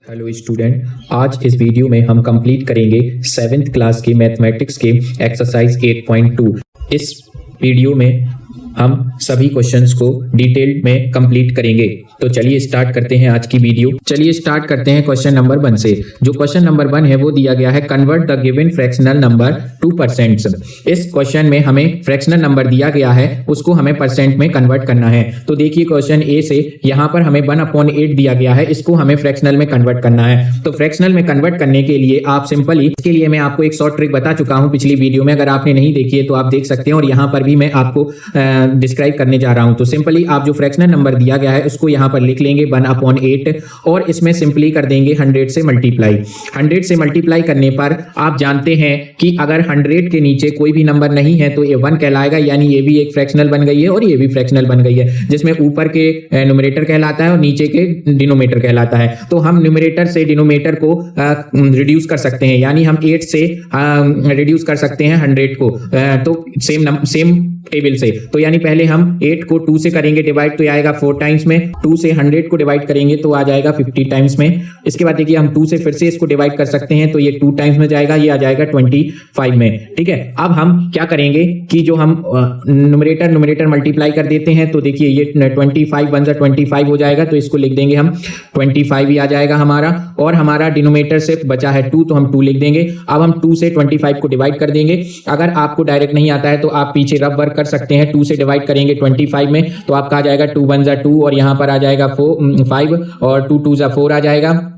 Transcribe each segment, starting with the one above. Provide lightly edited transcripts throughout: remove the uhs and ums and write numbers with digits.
Hello student, आज इस video में हम कंप्लीट करेंगे 7th क्लास के मैथमेटिक्स के एक्सरसाइज 8.2। इस वीडियो में हम सभी क्वेश्चंस को डिटेल में कंप्लीट करेंगे। तो चलिए स्टार्ट करते हैं आज की वीडियो। चलिए स्टार्ट करते हैं क्वेश्चन नंबर 1 से। जो क्वेश्चन नंबर 1 है वो दिया गया है convert the given fractional number two percent. इस क्वेश्चन में हमें फ्रैक्शनल नंबर दिया गया है, उसको हमें परसेंट में कन्वर्ट करना है। तो देखिए क्वेश्चन ए से यहाँ पर हमें 1/8 दिया गया है, इसको हमें फ्रैक्शनल में कन्वर्ट करना है। तो फ्रैक्शनल में कन्वर्ट करने के लिए आप सिंपली, इसके लिए मैं आपको एक शॉर्ट ट्रिक बता चुका हूँ पिछली वीडियो में। अगर आपने नहीं देखी है तो आप देख सकते हैं, और यहाँ पर भी मैं आपको डिस्क्राइब करने जा रहा हूं। तो सिंपली आप जो फ्रैक्शनल नंबर दिया गया है उसको यहां पर लिख लेंगे 1/8, और इसमें सिंपली कर देंगे 100 से मल्टीप्लाई। 100 से मल्टीप्लाई करने पर आप जानते हैं कि अगर 100 के नीचे कोई भी नंबर नहीं है तो ये 1 कहलाएगा, यानी ये भी एक फ्रैक्शनल बन गई है और ये भी फ्रैक्शनल बन गई है, जिसमें ऊपर के न्यूमरेटर कहलाता है और नीचे के डिनोमिनेटर कहलाता है। तो हम न्यूमरेटर से डिनोमिनेटर को रिड्यूस कर सकते हैं, यानी हम 8 से रिड्यूस कर सकते हैं 100 को। तो सेम टेबल से, तो यानी पहले हम 8 को 2 से करेंगे डिवाइड, तो ये आएगा 4 टाइम्स में। 2 से 100 को डिवाइड करेंगे तो आ जाएगा 50 टाइम्स में। इसके बाद देखिए हम 2 से फिर से इसको डिवाइड कर सकते हैं, तो ये 2 टाइम्स में जाएगा, ये आ जाएगा 25 में। ठीक है, अब हम क्या करेंगे कि जो हम न्यूमरेटर मल्टीप्लाई कर देते हैं, तो देखिए ये 25 1 × 25 हो जाएगा, तो इसको लिख देंगे हम 25 ही आ जाएगा हमारा। और हमारा डिनोमिनेटर से बचा है 2, तो हम 2 लिख देंगे। अब हम 2 से 25 को डिवाइड कर देंगे। अगर आपको डायरेक्ट नहीं आता है तो आप पीछे रफ वर्क कर सकते हैं। 2 से डिवाइड करेंगे 25 में, तो आपका आ जाएगा 2 1 × 2, और यहां पर आ जाएगा 5, और 2 2 × 4 आ जाएगा,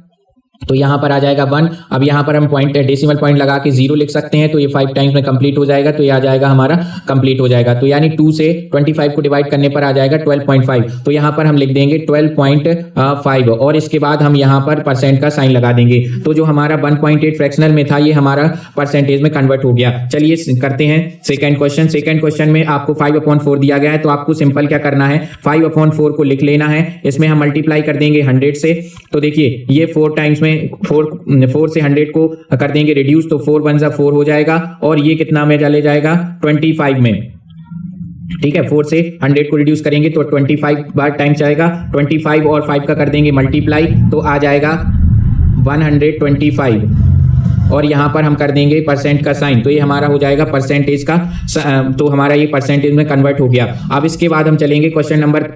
तो यहां पर आ जाएगा 1। अब यहां पर हम डेसिमल पॉइंट लगा के 0 लिख सकते हैं, तो ये 5 टाइम्स में कंप्लीट हो जाएगा, तो ये आ जाएगा हमारा कंप्लीट हो जाएगा। तो यानी 2 से 25 को डिवाइड करने पर आ जाएगा 12.5, तो यहां पर हम लिख देंगे 12.5, और इसके बाद हम यहां पर परसेंट का साइन लगा देंगे। तो जो हमारा 1.8 फ्रैक्शनल में था, ये हमारा परसेंटेज में कन्वर्ट हो गया। चलिए करते हैं सेकंड क्वेश्चन। सेकंड क्वेश्चन में आपको 5/4 दिया गया है, तो आपको सिंपल क्या करना है, 5/4 को लिख लेना है। इसमें हम मल्टीप्लाई कर देंगे 100 से, तो देखिए ये 4 टाइम्स में 4 से 100 को कर देंगे रिड्यूस, तो 4 1 × 4 हो जाएगा, और ये कितना में चले जाएगा 25 में। ठीक है, 4 से 100 को रिड्यूस करेंगे तो 25 बार टाइम्स आएगा। 25 और 5 का कर देंगे मल्टीप्लाई, तो आ जाएगा 125, और यहां पर हम कर देंगे परसेंट का साइन, तो ये हमारा हो जाएगा परसेंटेज का, तो हमारा ये परसेंटेज में कन्वर्ट हो गया। अब इसके बाद हम चलेंगे क्वेश्चन नंबर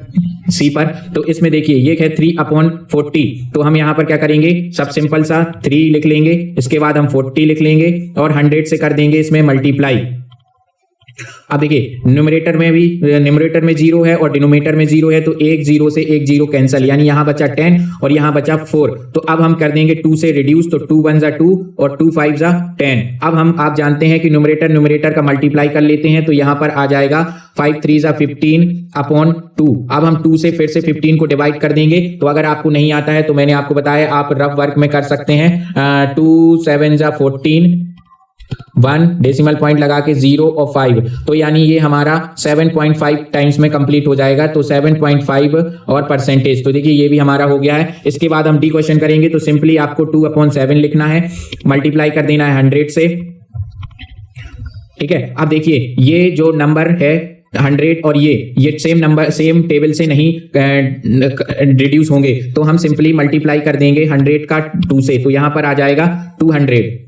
सी पर। तो इसमें देखिए ये है 3/40, तो हम यहां पर क्या करेंगे, सब सिंपल सा 3 लिख लेंगे, इसके बाद हम 40 लिख लेंगे, और 100 से कर देंगे इसमें मल्टीप्लाई। अब देखिए न्यूमरेटर में 0 है और डिनोमिनेटर में 0 है, तो एक 0 से एक 0 कैंसिल, यानी यहां बचा 10 और यहां बचा 4। तो अब हम कर देंगे 2 से रिड्यूस, तो 2 1 × 2 और 2 5 × 10। अब आप जानते हैं कि न्यूमरेटर का मल्टीप्लाई कर लेते हैं, तो यहां पर आ जाएगा 5 3 × 15/2। अब हम 2 से फिर से 15 को डिवाइड कर देंगे। तो अगर आपको नहीं आता है तो मैंने आपको बताया आप रफ वर्क में कर सकते हैं। 2 7 × 14, 1 डेसिमल पॉइंट लगा के 0 और 5, तो यानी ये हमारा 7.5 टाइम्स में कंप्लीट हो जाएगा, तो 7.5 और परसेंटेज, तो देखिए ये भी हमारा हो गया है। इसके बाद हम डी क्वेश्चन करेंगे, तो सिंपली आपको 2/7 लिखना है, मल्टीप्लाई कर देना है 100 से। ठीक है, अब देखिए ये जो नंबर है 100 और ये सेम टेबल से नहीं रिड्यूस होंगे, तो हम सिंपली मल्टीप्लाई कर देंगे 100 का 2 से, तो यहां पर आ जाएगा 200।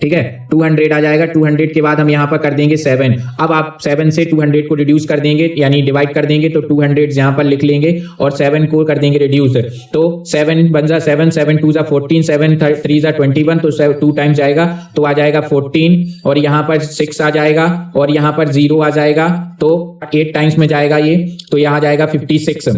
ठीक है, 200 आ जाएगा। 200 के बाद हम यहां पर कर देंगे 7। अब आप 7 से 200 को रिड्यूस कर देंगे, यानी डिवाइड कर देंगे, तो 200 यहां पर लिख लेंगे और 7 को कर देंगे रिड्यूस, तो 7 1 × 7, 7 2 × 14, 7 3 × 21, तो 2 टाइम्स जाएगा, तो आ जाएगा 14, और यहां पर 6 आ जाएगा, और यहां पर 0 आ जाएगा, तो 8 टाइम्स में जाएगा ये, तो यहां आ जाएगा 56।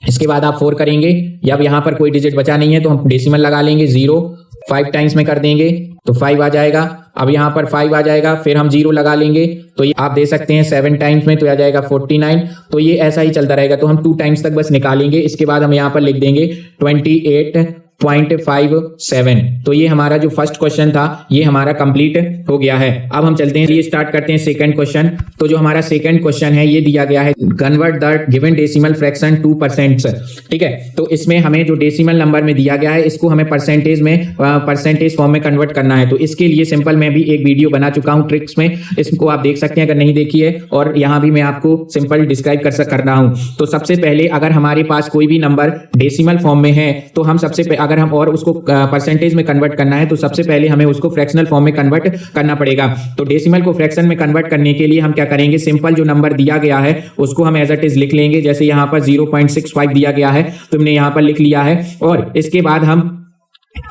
इसके बाद आप 4 करेंगे, अब यहां पर कोई डिजिट बचा नहीं है, तो हम डेसिमल लगा लेंगे 0, 5 टाइम्स में कर देंगे, तो 5 आ जाएगा। अब यहां पर 5 आ जाएगा, फिर हम 0 लगा लेंगे, तो ये आप दे सकते हैं 7 टाइम्स में, तो आ जाएगा 49। तो ये ऐसा ही चलता रहेगा, तो हम 2 टाइम्स तक बस निकालेंगे। इसके बाद हम यहां पर लिख देंगे 28.57। तो ये हमारा जो फर्स्ट क्वेश्चन था ये हमारा कंप्लीट हो गया है। अब हम चलते हैं, ये स्टार्ट करते हैं सेकंड क्वेश्चन। तो जो हमारा सेकंड क्वेश्चन है ये दिया गया है convert the given decimal fraction two percent. ठीक है, तो इसमें हमें जो डेसिमल नंबर में दिया गया है इसको हमें परसेंटेज फॉर्म में कन्वर्ट करना है। तो इसके लिए सिंपल मैं भी एक वीडियो बना चुका हूं ट्रिक्स में, इसको आप देख सकते हैं अगर नहीं देखी है, और यहां भी मैं आपको सिंपल डिस्क्राइब कर रहा हूं। तो सबसे पहले अगर हमारे पास कोई भी नंबर डेसिमल फॉर्म में है तो हम सबसे अगर हम और उसको परसेंटेज में कन्वर्ट करना है तो सबसे पहले हमें उसको फ्रैक्शनल फॉर्म में कन्वर्ट करना पड़ेगा। तो डेसिमल को फ्रैक्शन में कन्वर्ट करने के लिए हम क्या करेंगे, सिंपल जो नंबर दिया गया है उसको हम एज इट इज लिख लेंगे। जैसे यहाँ पर 0.65 दिया गया है तो हमने यहाँ पर लिख लिया है, और इसके बाद हम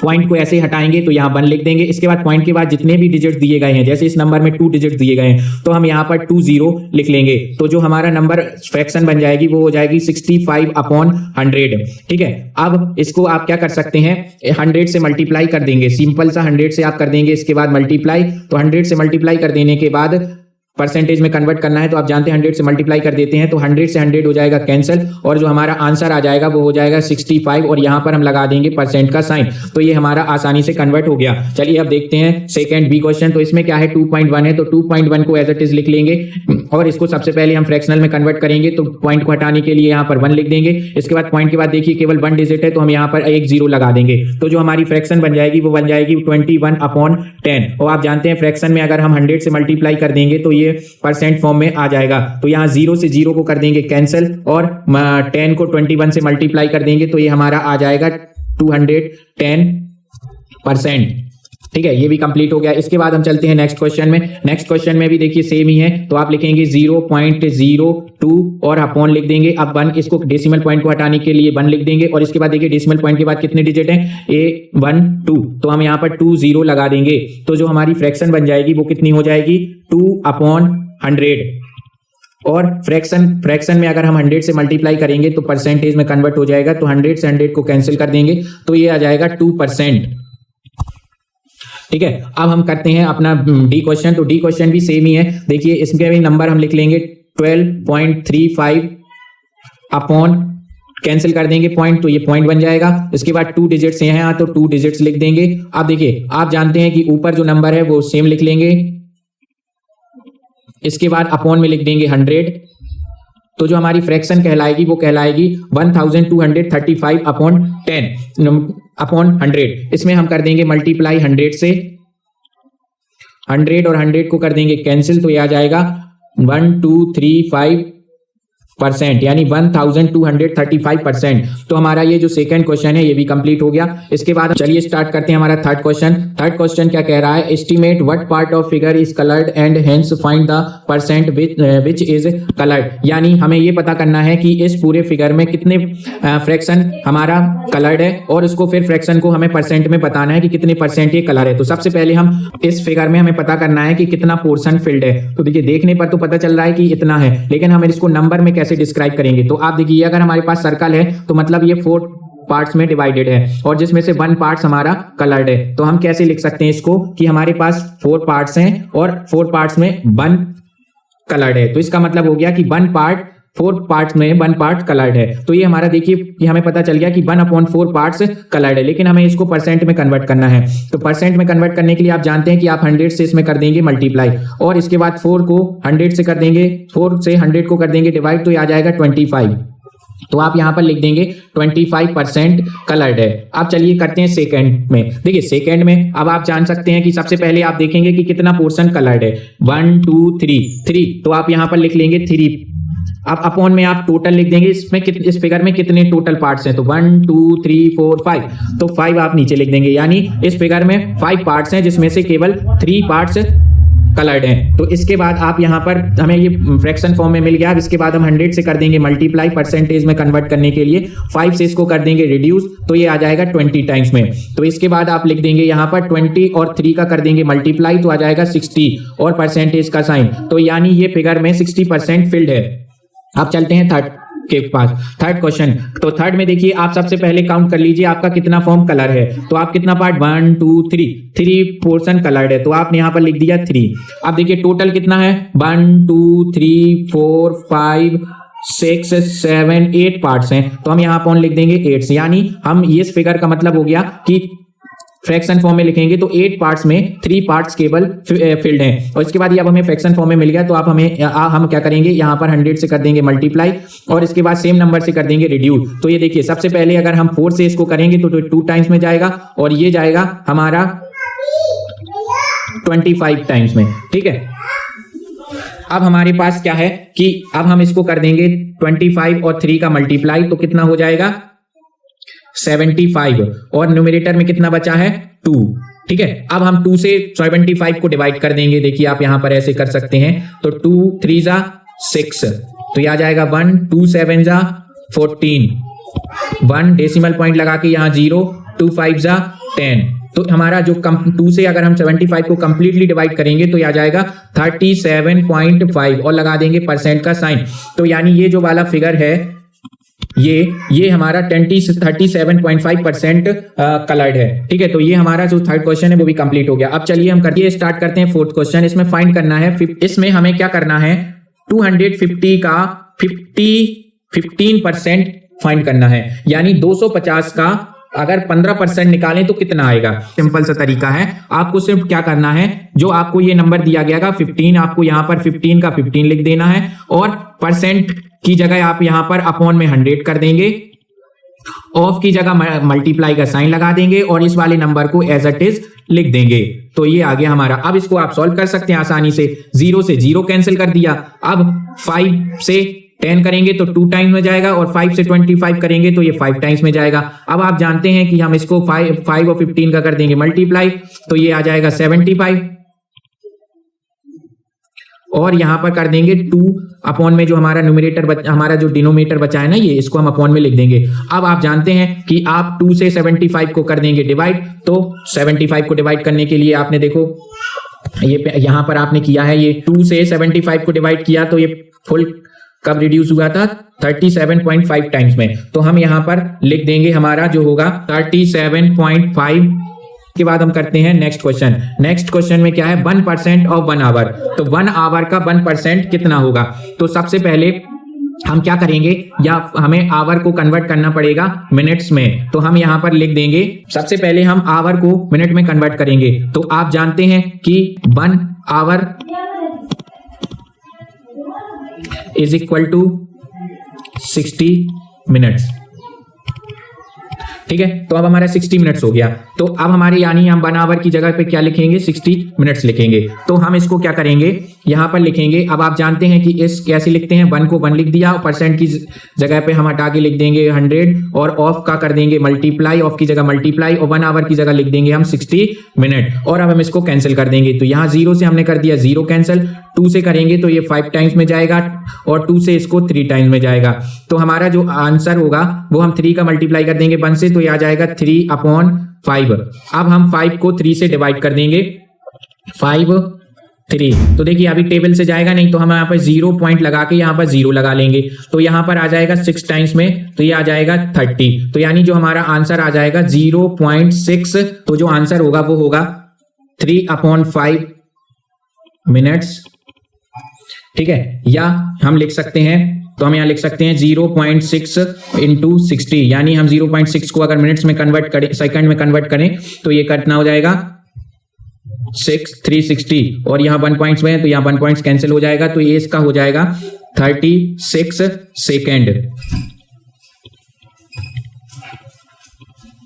पॉइंट को ऐसे हटाएंगे तो यहाँ 1 लिख देंगे। इसके बाद पॉइंट के बाद जितने भी डिजिट दिए गए हैं, जैसे इस नंबर में 2 डिजिट दिए गए हैं तो हम यहाँ पर 20 लिख लेंगे। तो जो हमारा नंबर फ्रैक्शन बन जाएगी वो हो जाएगी 65/100। ठीक है, अब इसको आप क्या कर सकते हैं, 100 से मल्टीप्लाई कर देंगे। सिंपल सा 100 से आप कर देंगे, इसके बाद मल्टीप्लाई। तो 100 से मल्टीप्लाई कर देने के बाद परसेंटेज में कन्वर्ट करना है तो आप जानते हैं 100 से मल्टीप्लाई कर देते हैं तो 100 से 100 हो जाएगा कैंसिल, और जो हमारा आंसर आ जाएगा वो हो जाएगा 65, और यहाँ पर हम लगा देंगे परसेंट का साइन। तो ये हमारा आसानी से कन्वर्ट हो गया। चलिए अब देखते हैं सेकंड बी क्वेश्चन। तो इसमें क्या है, 2.1 है तो 2.1 को एज इट इज लिख लेंगे, और इसको सबसे पहले हम फ्रैक्शनल में कन्वर्ट करेंगे। तो पॉइंट को हटाने के लिए यहाँ पर 1 लिख देंगे। इसके बाद पॉइंट के बाद देखिए केवल 1 डिजिट है तो हम यहाँ पर एक 0 लगा देंगे। तो जो हमारी फ्रैक्शन बन जाएगी वो बन जाएगी 21/10। और आप जानते हैं फ्रैक्शन में अगर हम 100 से मल्टीप्लाई कर देंगे तो ये परसेंट में आ जाएगा। तो यहाँ 0 से 0 को कर देंगे कैंसिल, और 10 को 21 से मल्टीप्लाई कर देंगे तो ये हमारा आ जाएगा 210%। ठीक है, ये भी कंप्लीट हो गया। इसके बाद हम चलते हैं नेक्स्ट क्वेश्चन में। नेक्स्ट क्वेश्चन में भी देखिए सेम ही है, तो आप लिखेंगे 0.02 और अपॉन लिख देंगे। अब 1, इसको डेसिमल पॉइंट को हटाने के लिए 1 लिख देंगे, और इसके बाद देखिए डेसिमल पॉइंट के बाद कितने डिजिट हैं, 2 तो हम यहाँ पर 20 लगा देंगे। तो जो हमारी फ्रैक्शन बन जाएगी वो कितनी हो जाएगी, 2/100। और फ्रैक्शन में अगर हम 100 से मल्टीप्लाई करेंगे तो परसेंटेज में कन्वर्ट हो जाएगा। तो 100 से 100 को कैंसिल कर देंगे तो ये आ जाएगा 2%। ठीक है, अब हम करते हैं अपना डी क्वेश्चन। तो डी क्वेश्चन भी सेम ही है। देखिए इसमें भी नंबर हम लिख लेंगे 12.35 अपॉन, कैंसिल कर देंगे पॉइंट, तो ये पॉइंट बन जाएगा। इसके बाद 2 डिजिट्स हैं तो 2 डिजिट्स लिख देंगे। अब देखिए आप जानते हैं कि ऊपर जो नंबर है वो सेम लिख लेंगे, इसके बाद अपॉन में लिख देंगे 100। तो जो हमारी फ्रैक्शन कहलाएगी वो कहलाएगी 1235/10/100। इसमें हम कर देंगे मल्टीप्लाई 100 से, 100 और 100 को कर देंगे कैंसिल, तो ये आ जाएगा 1235%, यानी 1235%। तो हमारा ये जो सेकंड क्वेश्चन है ये भी कंप्लीट हो गया। इसके बाद चलिए स्टार्ट करते हैं हमारा थर्ड क्वेश्चन। थर्ड क्वेश्चन क्या कह रहा है, estimate what part of figure is coloured and hence find the percent which is coloured. यानी हमें ये पता करना है कि इस पूरे फिगर में कितने फ्रैक्शन हमारा कलर्ड है, और उसको फिर फ्रैक्शन को हमें परसेंट में बताना है कि कितने परसेंट ये कलर है। तो सबसे पहले हम इस फिगर में हमें पता करना है कि कितना पोर्शन फिल्ड है। तो देखिए देखने पर तो पता चल रहा है कि इतना है, लेकिन हम इसको नंबर में कैसे डिस्क्राइब करेंगे। तो आप देखिए अगर हमारे पास सर्कल है तो मतलब ये 4 पार्ट्स में डिवाइडेड है, और जिसमें से 1 पार्ट हमारा कलर्ड है। तो हम कैसे लिख सकते हैं इसको कि हमारे पास 4 पार्ट्स हैं और 4 पार्ट्स में 1 कलर्ड है। तो इसका मतलब हो गया कि 4 पार्ट्स में 1 पार्ट कलर्ड है। तो ये हमारा देखिए ये हमें पता चल गया कि 1/4 पार्ट्स कलर्ड है, लेकिन हमें इसको परसेंट में कन्वर्ट करना है। तो परसेंट में कन्वर्ट करने के लिए आप जानते हैं कि आप 100 से इसमें कर देंगे मल्टीप्लाई, और इसके बाद 4 को 100 से कर देंगे, 4 से 100 को कर देंगे डिवाइड, तो ये आ जाएगा 25। तो आप यहां पर लिख देंगे 25% कलर्ड है। अब चलिए करते हैं सेकंड में। देखिए सेकंड में अब आप जान सकते हैं कि सबसे पहले आप देखेंगे कि कितना पोर्शन कलर्ड है, 1 2 3, तो आप यहां पर लिख लेंगे 3। अब अपॉन में आप टोटल लिख देंगे, इसमें इस फिगर में कितने टोटल पार्ट्स हैं, तो 1 2 3 4 5, तो 5 आप नीचे लिख देंगे। यानी इस फिगर में 5 पार्ट्स हैं जिसमें से केवल 3 पार्ट्स कलर्ड हैं। तो इसके बाद आप यहाँ पर हमें ये फ्रैक्शन फॉर्म में मिल गया। अब इसके बाद हम 100 से कर देंगे मल्टीप्लाई, परसेंटेज में कन्वर्ट करने के लिए 5 से इसको कर देंगे रिड्यूस, तो ये आ जाएगा 20 टाइम्स में। तो इसके बाद आप लिख देंगे यहाँ पर 20 और 3 का कर देंगे मल्टीप्लाई, तो आ जाएगा 60 और परसेंटेज का साइन। तो यानी ये फिगर में 60% फिल्ड है। अब चलते हैं थर्ड के पास, थर्ड क्वेश्चन। तो थर्ड में देखिए आप सबसे पहले काउंट कर लीजिए आपका कितना फॉर्म कलर है। तो आप कितना पार्ट 1 2 3 पोर्शन कलर्ड है, तो आपने यहाँ पर लिख दिया 3। अब देखिए टोटल कितना है, 1 2 3 4 5 6 7 8 पार्ट्स हैं, तो हम यहाँ पर लिख देंगे 8। यानी हम इस फिगर का मतलब हो गया कि फ्रैक्शन फॉर्म में लिखेंगे तो 8 पार्ट्स में 3 पार्ट्स केवल फिल्ड हैं। और इसके बाद ये अब हमें फ्रैक्शन फॉर्म में मिल गया, तो आप हम क्या करेंगे यहाँ पर 100 से कर देंगे मल्टीप्लाई, और इसके बाद सेम नंबर से कर देंगे रिड्यूस। तो ये देखिए सबसे पहले अगर हम 4 से इसको करेंगे तो 2 टाइम्स में जाएगा, और ये जाएगा हमारा 25 टाइम्स में। ठीक है, अब हमारे पास क्या है कि अब हम इसको कर देंगे 25 और 3 का मल्टीप्लाई, तो कितना हो जाएगा 75 और न्यूमरेटर में कितना बचा है 2। ठीक है, अब हम 2 से 75 को डिवाइड कर देंगे। देखिए आप यहां पर ऐसे कर सकते हैं, तो 2 3 जा 6, तो यह आ जाएगा 1, 2 7 जा 14, 1 डेसिमल पॉइंट लगा के यहाँ 0, 2 5 जा 10। तो हमारा जो 2 से अगर हम 75 को कंप्लीटली डिवाइड करेंगे तो यह आ जाएगा 37.5 और लगा देंगे परसेंट का साइन। तो यानी ये जो वाला फिगर है ये हमारा 37.5% कलर्ड है। ठीक है, तो ये हमारा जो थर्ड क्वेश्चन है वो भी कंप्लीट हो गया। अब चलिए हम स्टार्ट करते हैं फोर्थ क्वेश्चन। इसमें फाइंड करना है, इसमें हमें क्या करना है 250 का 15% फाइंड करना है, यानी 250 का अगर 15% निकालें तो कितना आएगा। सिंपल सा तरीका है, आपको सिर्फ क्या करना है, जो आपको ये नंबर दिया गया 15, आपको यहां पर 15 का 15 लिख देना है और परसेंट की जगह आप यहां पर अपॉन में 100 कर देंगे, ऑफ की जगह मल्टीप्लाई का साइन लगा देंगे और इस वाले नंबर को एज इट इज लिख देंगे। तो ये आ गया हमारा। अब इसको आप सॉल्व कर सकते हैं आसानी से, 0 से 0 कैंसिल कर दिया। अब 5 से 10 करेंगे तो 2 टाइम्स में जाएगा और 5 से 25 करेंगे तो ये 5 टाइम्स में जाएगा। अब आप जानते हैं कि हम इसको 5 और 15 का कर देंगे मल्टीप्लाई, तो ये आ जाएगा 75 और यहां पर कर देंगे 2 अपॉन में जो हमारा न्यूमरेटर हमारा जो डिनोमिनेटर बचा है ना, ये इसको हम अपॉन में लिख देंगे। अब आप जानते हैं कि आप 2 से 75 को कर देंगे डिवाइड, तो 75 को डिवाइड करने के लिए आपने देखो ये यहां पर आपने किया है, ये 2 से 75 को डिवाइड किया तो ये फुल कब रिड्यूस हुआ था 37.5 टाइम्स में। तो हम यहां पर लिख देंगे हमारा जो होगा 37.5। के बाद हम करते हैं नेक्स्ट क्वेश्चन। नेक्स्ट क्वेश्चन में क्या है 1% ऑफ 1 आवर। तो 1 आवर का 1% कितना होगा। तो सबसे पहले हम क्या करेंगे, या हमें आवर को कन्वर्ट करना पड़ेगा मिनट्स में, तो हम यहां पर लिख देंगे सबसे पहले हम आवर को मिनट में कन्वर्ट करेंगे। तो आप जानते हैं कि 1 hour is equal to 60 minutes. ठीक है, तो अब हमारा 60 मिनट्स हो गया। तो अब हमारे यानी हम 1 आवर की जगह पे क्या लिखेंगे 60 मिनट्स लिखेंगे। तो हम इसको क्या करेंगे यहां पर लिखेंगे। अब आप जानते हैं कि इस कैसे लिखते हैं, 1 को 1 लिख दिया और परसेंट की जगह पे हम हटा के लिख देंगे 100 और ऑफ का कर देंगे मल्टीप्लाई, ऑफ की जगह मल्टीप्लाई और 1 आवर की जगह लिख देंगे हम 60 मिनट। और अब हम इसको कैंसिल कर देंगे। तो यहां 0 से हमने कर दिया 0 कैंसिल, 2 से करेंगे तो ये 5 टाइम्स में जाएगा और 2 से इसको 3 टाइम्स में जाएगा। तो हमारा जो आंसर होगा वो हम 3 का मल्टीप्लाई कर देंगे 1 से, तो ये आ जाएगा 3/5। अब हम 5 को 3 से डिवाइड कर देंगे 5 3। तो देखिए अभी टेबल से जाएगा नहीं, तो हम यहाँ पर 0 पॉइंट लगा के यहाँ पर 0 लगा लेंगे, तो यहाँ पर आ जाएगा 6 टाइम्स में, तो ये आ जाएगा 30। तो यानी जो हमारा आंसर आ जाएगा 0.6। तो जो आंसर होगा वो होगा 3/5 मिनट्स। ठीक है, या हम लिख सकते हैं, तो हम यहां लिख सकते हैं 0.6 इंटू 60, यानी हम 0.6 को अगर मिनट्स में कन्वर्ट करें, सेकंड में कन्वर्ट करें तो ये कितना हो जाएगा 360 और यहां 1 पॉइंट्स में है तो यहां 1 पॉइंट्स कैंसिल हो जाएगा, तो ये इसका हो जाएगा 36 सेकेंड।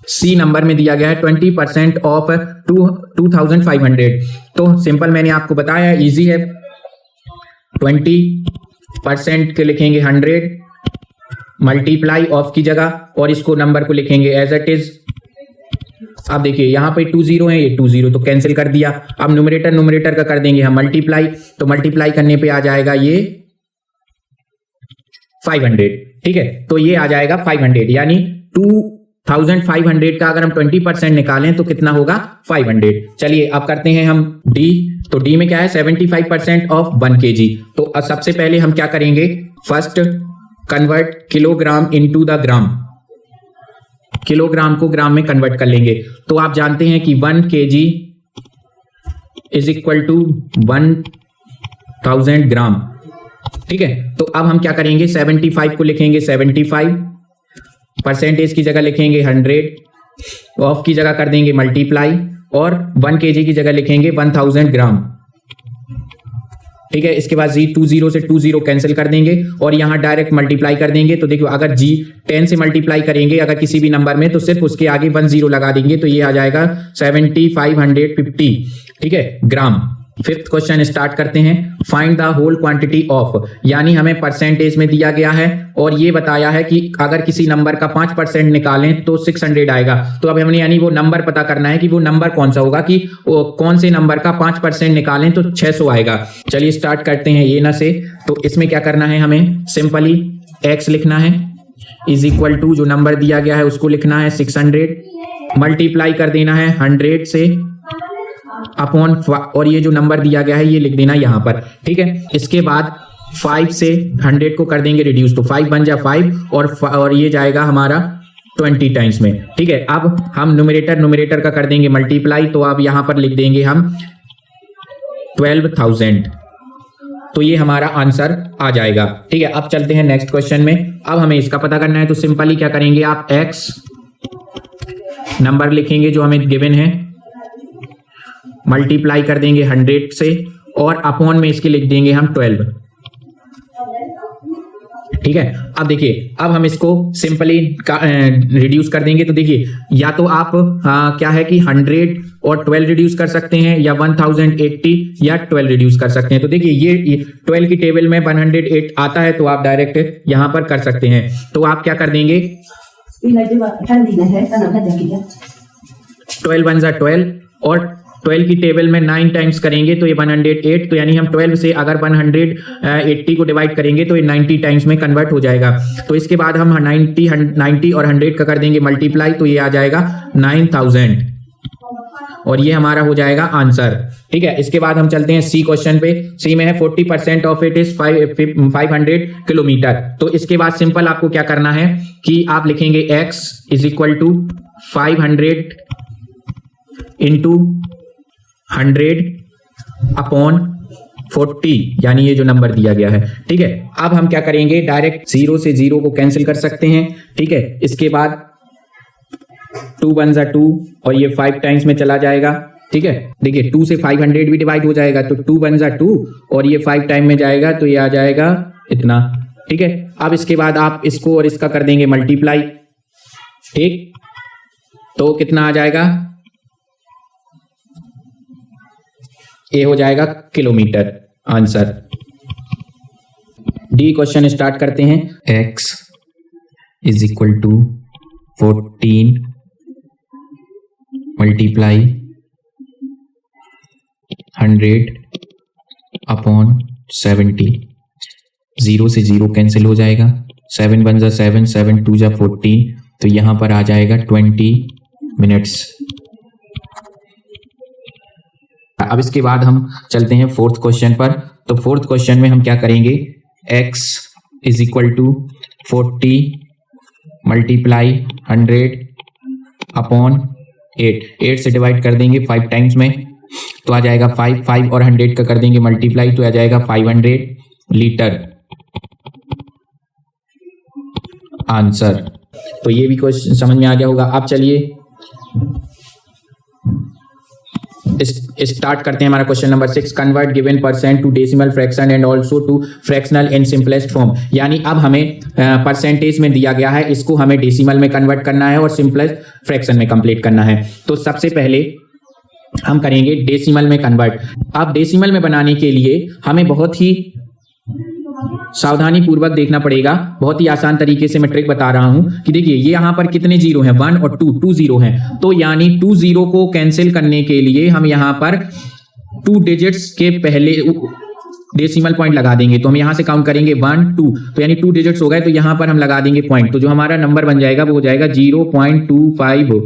सी नंबर में दिया गया है 20% ऑफ 2500। तो सिंपल मैंने आपको बताया इजी है, 20% के लिखेंगे 100 मल्टीप्लाई ऑफ की जगह और इसको नंबर को लिखेंगे एज इट इज। अब देखिए यहां पे 2 0 है, ये 2 0 तो कैंसिल कर दिया। अब न्यूमरेटर का कर देंगे हम मल्टीप्लाई, तो मल्टीप्लाई करने पे आ जाएगा ये 500। ठीक है, तो ये आ जाएगा 500, यानी 2500 का अगर हम 20% निकालें तो कितना होगा 500। चलिए अब करते हैं हम डी। तो डी में क्या है 75% ऑफ 1 kg। तो सबसे पहले हम क्या करेंगे, first convert kilogram into the gram, kilogram को ग्राम में कन्वर्ट कर लेंगे। तो आप जानते हैं कि 1 kg इज इक्वल टू 1000 ग्राम। ठीक है, तो अब हम क्या करेंगे 75 को लिखेंगे 75, परसेंटेज की जगह लिखेंगे 100, ऑफ की जगह कर देंगे मल्टीप्लाई और 1 kg की जगह लिखेंगे 1000 ग्राम। ठीक है, इसके बाद 2 0 से 2 0 कैंसिल कर देंगे और यहां डायरेक्ट मल्टीप्लाई कर देंगे। तो देखिए अगर 10 से मल्टीप्लाई करेंगे अगर किसी भी नंबर में तो सिर्फ उसके आगे 1 0 लगा देंगे, तो ये आ जाएगा 7550। ठीक है, ग्राम। फिफ्थ क्वेश्चन स्टार्ट करते हैं। Find the whole quantity of, यानी हमें परसेंटेज में दिया गया है और ये बताया है कि अगर किसी नंबर का 5% निकालें तो 600 आएगा। तो अब हमने यानी वो नंबर पता करना है कि वो नंबर कौन सा होगा, कि कौन से नंबर का 5% निकालें तो 600 आएगा। चलिए स्टार्ट करते हैं ये ना से। तो इसमें क्या करना है, हमें सिंपली x लिखना है इज इक्वल टू जो नंबर दिया गया है उसको लिखना है 600, मल्टीप्लाई कर देना है 100 से अपॉन, और ये जो नंबर दिया गया है ये लिख देना यहां पर, ठीक है। इसके बाद 5 से 100 को कर देंगे रिड्यूस, तो 5 बन जा 5 और ये जाएगा हमारा 20 टाइम्स में, ठीक है। अब हम न्यूमरेटर का कर देंगे मल्टीप्लाई, तो अब यहां पर लिख देंगे हम 12,000, तो ये हमारा आंसर आ जाएगा, ठीक है। अब चलते हैं नेक्स्ट क्वेश्चन में। अब हमें इसका पता करना है, तो सिंपली क्या करेंगे आप, x नंबर लिखेंगे जो हमें गिवन है, मल्टीप्लाई कर देंगे 100 से और अपॉन में इसके लिख देंगे हम 12, ठीक है। अब देखिए, अब हम इसको सिंपली रिड्यूस कर देंगे, तो देखिए या तो आप क्या है कि 100 और 12 रिड्यूस कर सकते हैं, या 1080 या 12 रिड्यूस कर सकते हैं। तो देखिए ये 12 की टेबल में 108 आता है, तो आप डायरेक्ट यहां पर कर सकते हैं। तो आप क्या कर देंगे, 12 बन जा 12 और 12 की टेबल में 9 टाइम्स करेंगे तो ये 108, तो यानी हम 12 से अगर 180 को डिवाइड करेंगे तो ये 90 टाइम्स में कन्वर्ट हो जाएगा। तो इसके बाद हम 90 और 100 का कर देंगे मल्टीप्लाई, तो ये आ जाएगा 9000 और ये हमारा हो जाएगा आंसर, ठीक है। इसके बाद हम चलते हैं सी क्वेश्चन पे। सी में है 40% ऑफ इट इज 500 किलोमीटर। तो इसके बाद सिंपल आपको क्या करना है कि आप लिखेंगे x is equal to 500 into 100 upon 40, यानी ये जो नंबर दिया गया है, ठीक है। अब हम क्या करेंगे, डायरेक्ट 0 से 0 को कैंसिल कर सकते हैं, ठीक है। इसके बाद 2 बन जा 2 और ये 5 टाइम्स में चला जाएगा, ठीक है। देखिए 2 से 500 भी डिवाइड हो जाएगा, तो 2 बन जा 2 और ये 5 टाइम में जाएगा, तो ये आ जाएगा इतना, ठीक है। अब इसके बाद आप इसको और इसका कर देंगे मल्टीप्लाई, ठीक, तो कितना आ जाएगा, ये हो जाएगा kilometre, answer. D question start करते हैं। x is equal to 14 multiply 100 upon 70, 0 से 0 कैंसिल हो जाएगा, 7 बन जा 7, 7 2 जा 14, तो यहां पर आ जाएगा 20 मिनट्स। अब इसके बाद हम चलते हैं फोर्थ क्वेश्चन पर। तो फोर्थ क्वेश्चन में हम क्या करेंगे, x is equal to 40 multiply 100 upon 8 से डिवाइड कर देंगे 5 टाइम्स में, तो आ जाएगा 5 और 100 का कर देंगे मल्टीप्लाई, तो आ जाएगा 500 लीटर, आंसर। तो ये भी क्वेश्चन समझ में आ गया होगा। अब चलिए स्टार्ट करते हैं हमारा question number 6। Convert given percent to decimal fraction and also to fractional in simplest form, यानी अब हमें परसेंटेज में दिया गया है, इसको हमें डेसिमल में कन्वर्ट करना है और सिंपलेस्ट फ्रैक्शन में कंप्लीट करना है। तो सबसे पहले हम करेंगे डेसिमल में कन्वर्ट। अब डेसिमल में बनाने के लिए हमें बहुत ही सावधानी पूर्वक देखना पड़ेगा। बहुत ही आसान तरीके से मैं ट्रिक बता रहा हूं कि देखिए ये यहां पर कितने जीरो हैं, 1 और 2 जीरो हैं, तो यानी 2 जीरो को कैंसिल करने के लिए हम यहां पर 2 डिजिट्स के पहले डेसिमल पॉइंट लगा देंगे। तो हम यहां से काउंट करेंगे 1 2, तो यानी 2 डिजिट्स हो गए, तो यहां पर हम लगा देंगे पॉइंट, तो जो हमारा नंबर बन जाएगा वो हो जाएगा 0.25,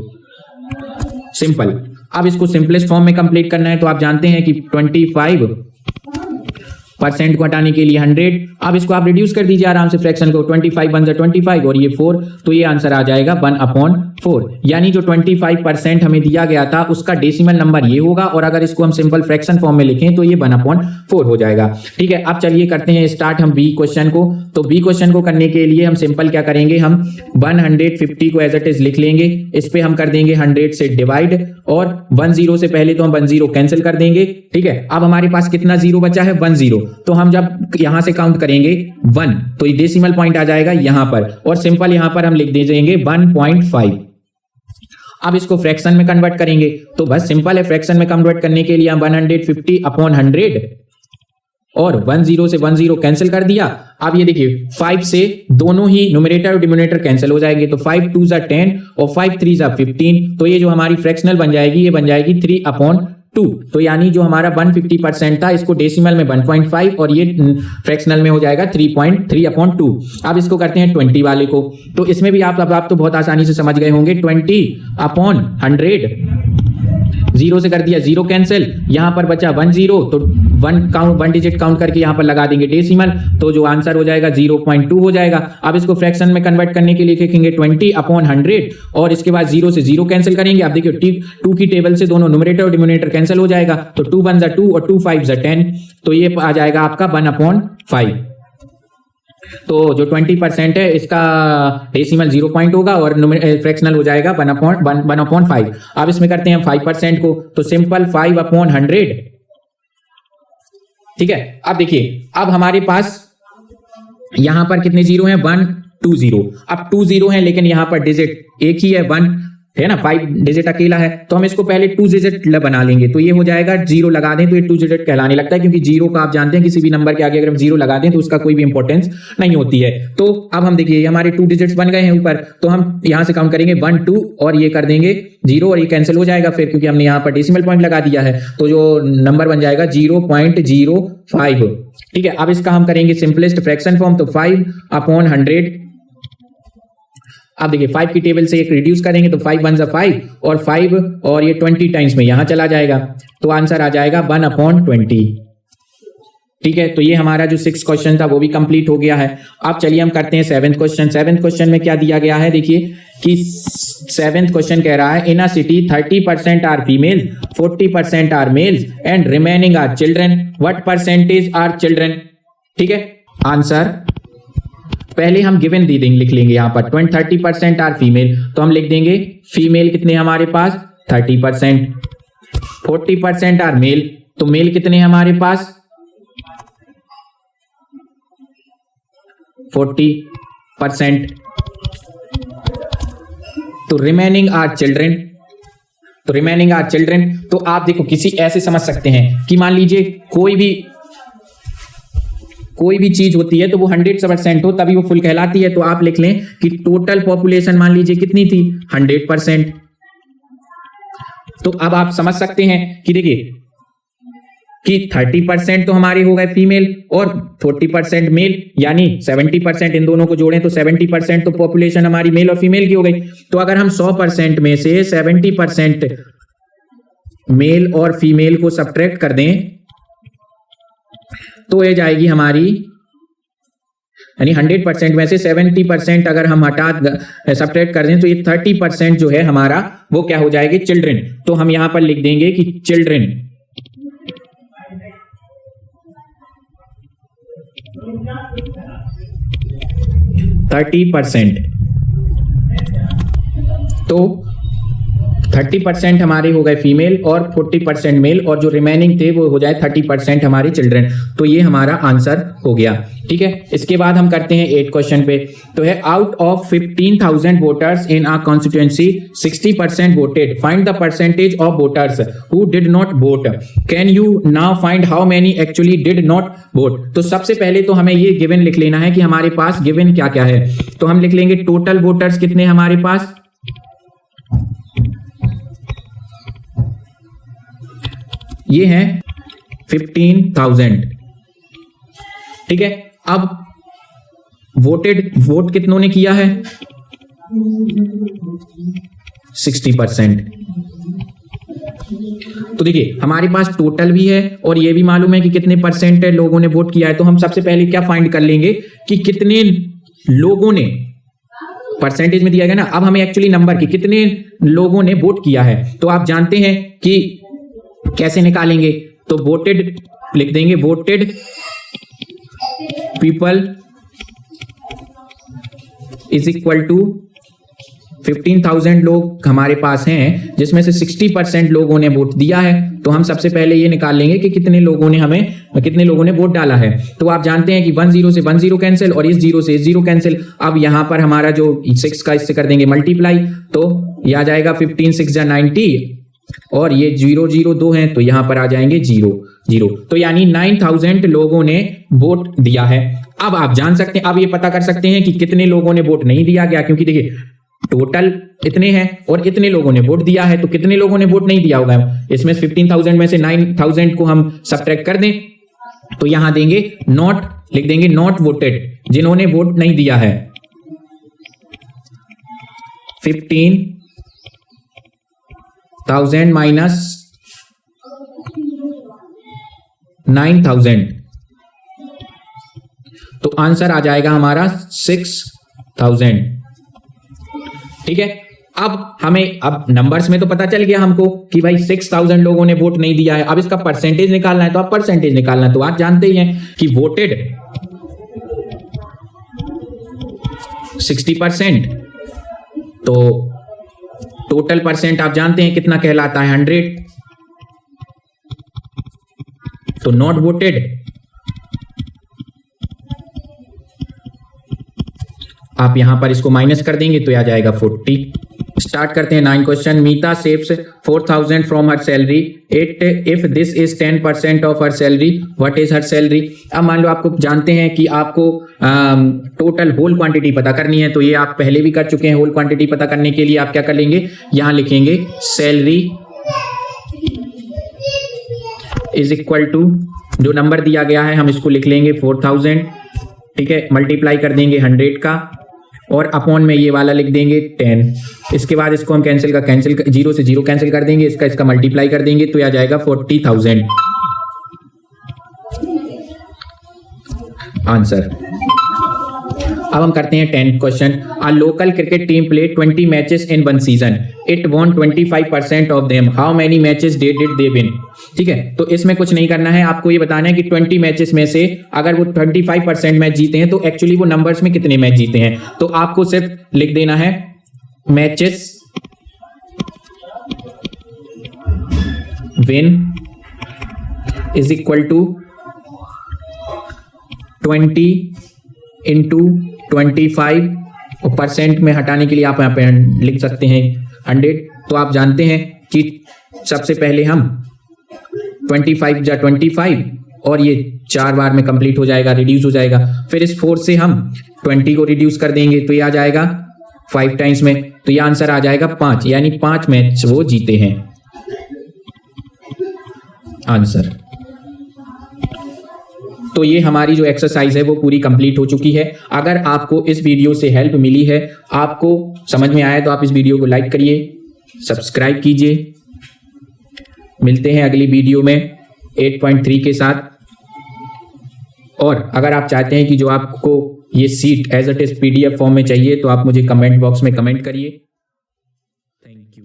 सिंपल। अब इसको सिंपलेस्ट फॉर्म में कंप्लीट करना है, तो आप जानते हैं कि 25% को हटाने के लिए 100। अब इसको आप रिड्यूस कर दीजिए आराम से फ्रैक्शन को, 25 बन जाए 25 और ये 4, तो ये आंसर आ जाएगा 1/4, यानी जो 25% हमें दिया गया था उसका डेसिमल नंबर ये होगा, और अगर इसको हम सिंपल फ्रैक्शन फॉर्म में लिखें तो ये 1/4 हो जाएगा, ठीक है। अब चलिए करते हैं स्टार्ट हम बी क्वेश्चन को। तो बी क्वेश्चन को करने के लिए हम सिंपल क्या करेंगे, हम 150 को एज इट इज लिख लेंगे, इस पे हम कर देंगे 100 से डिवाइड, और 10 से पहले तो हम 10 कैंसिल कर देंगे, ठीक है। अब हमारे पास कितना जीरो बचा है, 10, तो हम जब यहां से काउंट करेंगे 1, तो ये डेसिमल पॉइंट आ जाएगा यहां पर, और सिंपल यहां पर हम लिख दे देंगे 1.5। अब इसको फ्रैक्शन में कन्वर्ट करेंगे तो बस सिंपल है, फ्रैक्शन में कन्वर्ट करने के लिए हम 150 अपॉन 100 और 10 से 10 कैंसिल कर दिया। अब ये देखिए 5 से दोनों ही न्यूमरेटर और डिनोमिनेटर कैंसिल हो जाएंगे, तो 5 2 जा 10 और 5 3 जा 15, तो ये जो हमारी फ्रैक्शनल बन जाएगी ये बन जाएगी 3 अपॉन 2। तो यानी जो हमारा 150% था इसको डेसिमल में 1.5 और ये फ्रैक्शनल में हो जाएगा 3.3 अपॉन 2। अब इसको करते हैं 20 वाले को, तो इसमें भी आप तो बहुत आसानी से समझ गए होंगे। 20 अपॉन 100, 0 से कर दिया 0 कैंसिल, यहां पर बचा 10 तो 1 डिजिट काउंट करके यहां पर लगा देंगे डेसिमल, तो जो आंसर हो जाएगा 0.2 हो जाएगा। अब इसको फ्रैक्शन में कन्वर्ट करने के लिए लिखेंगे 20 अपॉन 100 और इसके बाद 0 से 0 कैंसिल करेंगे। अब देखिए 2 की टेबल से दोनों न्यूमरेटर और डिनोमिनेटर कैंसिल हो जाएगा, तो 2 1 जा 2 और 2 5 जा 10, तो ये आ जाएगा आपका 1/5। तो जो 20% है इसका डेसिमल 0 पॉइंट होगा और फ्रैक्शनल हो जाएगा 1/5। अब इसमें करते हैं 5% को, तो सिंपल 5 अपॉन 100, ठीक है। अब देखिए अब हमारे पास यहां पर कितने जीरो हैं, 1 2 0। अब 2 0 है लेकिन यहां पर डिजिट एक ही है, 1 है ना, 5 डिजिट अकेला है, तो हम इसको पहले 2 डिजिट बना लेंगे, तो ये हो जाएगा 0 लगा दें तो ये 2 डिजिट कहलाने लगता है, क्योंकि 0 का आप जानते हैं किसी भी नंबर के आगे अगर हम 0 लगा दें तो उसका कोई भी इंपॉर्टेंस नहीं होती है। तो अब हम देखिए हमारे 2 डिजिट्स बन गए हैं ऊपर, तो हम यहां से काउंट करेंगे 1 2 और ये कर देंगे 0 और ये कैंसिल हो जाएगा फिर, क्योंकि हमने यहां पर डेसिमल पॉइंट लगा दिया है, तो जो नंबर बन जाएगा 0.05, ठीक है। अब इसका हम करेंगे सिंपलेस्ट फ्रैक्शन फॉर्म, तो 5 अपॉन 100। अब देखिए 5 की टेबल से एक रिड्यूस करेंगे तो 5 1 जा 5 और 5 और ये 20 टाइम्स में यहां चला जाएगा, तो आंसर आ जाएगा 1/20, ठीक है। तो ये हमारा जो 6th क्वेश्चन था वो भी कंप्लीट हो गया है। अब चलिए हम करते हैं 7th क्वेश्चन। 7th क्वेश्चन में क्या दिया गया है, देखिए कि 7th क्वेश्चन कह रहा है in a city 30% are female, 40% are males and remaining are children, what percentage are children, ठीक है। आंसर पहले हम गिवन दे देंगे, लिख लेंगे यहां पर 30% आर फीमेल, तो हम लिख देंगे फीमेल कितने हमारे पास 30%, 40% आर मेल, तो मेल कितने हमारे पास 40%, तो रिमेनिंग आर चिल्ड्रन, तो रिमेनिंग आर चिल्ड्रन। तो आप देखो किसी ऐसे समझ सकते हैं कि मान लीजिए कोई भी चीज होती है तो वो 100% हो तभी वो फुल कहलाती है, तो आप लिख लें कि टोटल पॉपुलेशन मान लीजिए कितनी थी 100%। तो अब आप समझ सकते हैं कि देखिए कि 30% तो हमारे हो गए फीमेल और 40% मेल, यानी 70%, इन दोनों को जोड़ें तो 70% तो पॉपुलेशन हमारी मेल और फीमेल की हो गई। तो अगर हम 100% में से 70% मेल और फीमेल को सब्ट्रैक्ट कर दें तो ये जाएगी हमारी, यानी 100% में से 70% अगर हम हटा सब्ट्रैक्ट कर दें तो ये 30% जो है हमारा वो क्या हो जाएगी चिल्ड्रन। तो हम यहां पर लिख देंगे कि चिल्ड्रन, तो 30% हमारे हो गए फीमेल और 40% मेल और जो रिमेनिंग थे वो हो जाए 30% हमारे चिल्ड्रन, तो ये हमारा आंसर हो गया, ठीक है। इसके बाद हम करते हैं 8 क्वेश्चन पे, तो है out of 15,000 voters in our constituency 60% voted, find the percentage of voters who did not vote, can you now find how many actually did not vote. तो सबसे पहले तो हमें ये गिवन लिख लेना है कि हमारे पास गिवन क्या क्या है, तो हम लिख लेंगे टोटल वोटर्स कितने हमारे पास, ये है 15,000, ठीक है। अब वोट कितनों ने किया है 60%। तो देखिए हमारे पास टोटल भी है और ये भी मालूम है कि कितने परसेंट लोगों ने वोट किया है, तो हम सबसे पहले क्या फाइंड कर लेंगे कि कितने लोगों ने, परसेंटेज में दिया गया ना, अब हमें एक्चुअली नंबर की कितने लोगों ने वोट किया है, तो आप जानते हैं कि कैसे निकालेंगे, तो वोटेड लिख देंगे, voted people is equal to 15,000 लोग हमारे पास हैं जिसमें से 60% लोगों ने वोट दिया है, तो हम सबसे पहले ये निकाल लेंगे कि कितने लोगों ने वोट डाला है। तो आप जानते हैं कि 10 से 10 कैंसिल और इस 0 से इस 0 कैंसिल। अब यहां पर हमारा जो 6 का इससे कर देंगे मल्टीप्लाई, तो यह आ जाएगा 15 6 जा 90 और ये 0 0 2 हैं तो यहां पर आ जाएंगे 0 0। तो यानी 9,000 लोगों ने वोट दिया है। अब आप जान सकते हैं, अब ये पता कर सकते हैं कि कितने लोगों ने वोट नहीं दिया गया, क्योंकि देखिए टोटल इतने हैं और इतने लोगों ने वोट दिया है, तो कितने लोगों ने वोट नहीं दिया होगा। इसमें 15,000 में से 9,000 को हम सब्ट्रैक्ट कर दें तो यहां देंगे नॉट, लिख देंगे नॉट वोटेड, जिन्होंने वोट नहीं दिया है। 15,000 माइनस 9,000, तो आंसर आ जाएगा हमारा 6,000। ठीक है, अब नंबर्स में तो पता चल गया हमको कि भाई 6,000 लोगों ने वोट नहीं दिया है। अब इसका परसेंटेज निकालना है, तो आप परसेंटेज निकालना है, तो आप जानते ही हैं कि वोटेड 60%, तो टोटल परसेंट आप जानते हैं कितना कहलाता है 100, तो नॉट वोटेड आप यहां पर इसको माइनस कर देंगे तो आ जाएगा 40। स्टार्ट करते हैं 9 question. Meeta saves 4,000 from her salary, if this is 10% of her salary, what is her salary. अब मान लो आपको जानते हैं कि आपको टोटल होल क्वांटिटी पता करनी है, तो ये आप पहले भी कर चुके हैं। होल क्वांटिटी पता करने के लिए आप क्या कर लेंगे, यहां लिखेंगे सैलरी इज इक्वल टू जो नंबर दिया गया है हम इसको लिख लेंगे 4,000, ठीक है, मल्टीप्लाई कर देंगे 100 का और अपॉन में ये वाला लिख देंगे 10। इसके बाद इसको हम कैंसिल 0 से 0 कैंसिल कर देंगे, इसका मल्टीप्लाई कर देंगे तो आ जाएगा 40,000 आंसर। अब हम करते हैं 10th question. A local cricket team play 20 matches in one season, it won 25% of them, how many matches did they win. ठीक है, तो इसमें कुछ नहीं करना है, आपको ये बताना है कि 20 मैचेस में से अगर वो 25% मैच जीते हैं तो एक्चुअली वो नंबर्स में कितने मैच जीते हैं। तो आपको सिर्फ लिख देना है matches win is equal to 20 into 25 और परसेंट में हटाने के लिए आप यहाँ पे लिख सकते हैं 100। तो आप जानते हैं कि सबसे पहले हम 25 जा 25 और ये 4 बार में कंप्लीट हो जाएगा, रिड्यूस हो जाएगा। फिर इस 4 से हम 20 को रिड्यूस कर देंगे तो ये आ जाएगा 5 टाइम्स में, तो ये आंसर आ जाएगा 5, यानी 5 मैच वो जीते हैं आंसर। तो ये हमारी जो एक्सरसाइज है वो पूरी कंप्लीट हो चुकी है। अगर आपको इस वीडियो से हेल्प मिली है, आपको समझ में आया, तो आप इस वीडियो को लाइक करिए, सब्सक्राइब कीजिए। मिलते हैं अगली वीडियो में 8.3 के साथ। और अगर आप चाहते हैं कि जो आपको ये sheet as it is PDF form में चाहिए तो आप मुझे कमेंट बॉक्स में कमेंट करिए। Thank you.